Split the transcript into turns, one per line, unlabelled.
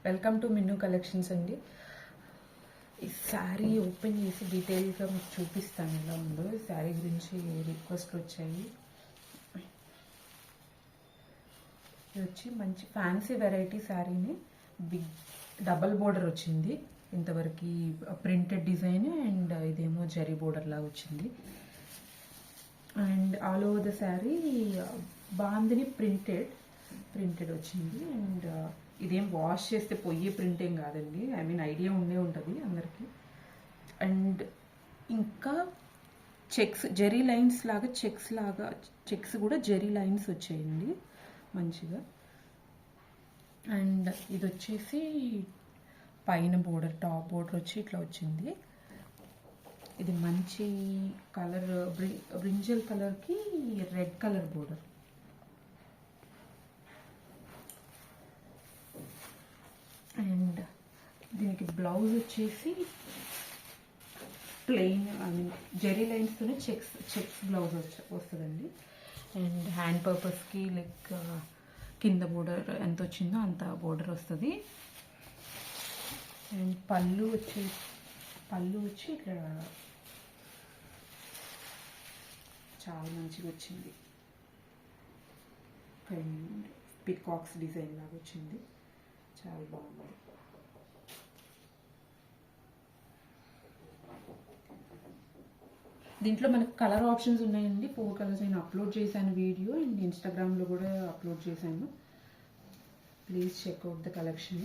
Welcome to Minnu collections అండి. ఈ sari open చేసి డీటెయిల్గా మీకు చూపిస్తాను ఎలా ఉందో. ఈ శారీ గురించి రిక్వెస్ట్లు వచ్చాయి. ఇది వచ్చి మంచి ఫ్యాన్సీ వెరైటీ శారీని బిగ్ డబల్ బోర్డర్ వచ్చింది. ఇంతవరకు ప్రింటెడ్ డిజైన్ అండ్ ఇదేమో జరీ బోర్డర్ లాగా వచ్చింది. And all over the sari bandhani printed వచ్చింది. అండ్ ఇదేం వాష్ చేస్తే పొయ్యి ప్రింటింగ్ కాదండి, ఐ మీన్ ఐడియా ఉండే ఉంటుంది అందరికీ. అండ్ ఇంకా చెక్స్ జెరీ లైన్స్ లాగా చెక్స్ కూడా జెరీ లైన్స్ వచ్చాయండి మంచిగా. అండ్ ఇది వచ్చేసి పైన బోర్డర్, టాప్ బోర్డర్ వచ్చి ఇట్లా వచ్చింది. ఇది మంచి కలర్, బ్రింజల్ కలర్కి రెడ్ కలర్ బోర్డర్. అండ్ దీనికి బ్లౌజ్ వచ్చేసి ప్లెయిన్, ఐ మీన్ జెరీ లైన్స్తోనే చెక్స్ బ్లౌజ్ వస్తుందండి. అండ్ హ్యాండ్ పర్పస్కి లైక్ కింద బోర్డర్ ఎంత వచ్చిందో అంత బోర్డర్ వస్తుంది. అండ్ పళ్ళు వచ్చి ఇక్కడ చాలా మంచిగా వచ్చింది. పికాక్స్ డిజైన్ లాగా వచ్చింది, చాలా బాగుంది. దీంట్లో మనకు కలర్ ఆప్షన్స్ ఉన్నాయండి. 4 కలర్స్ నేను అప్లోడ్ చేశాను వీడియో, అండ్ ఇన్స్టాగ్రామ్లో కూడా అప్లోడ్ చేశాను. Please checkout the collection.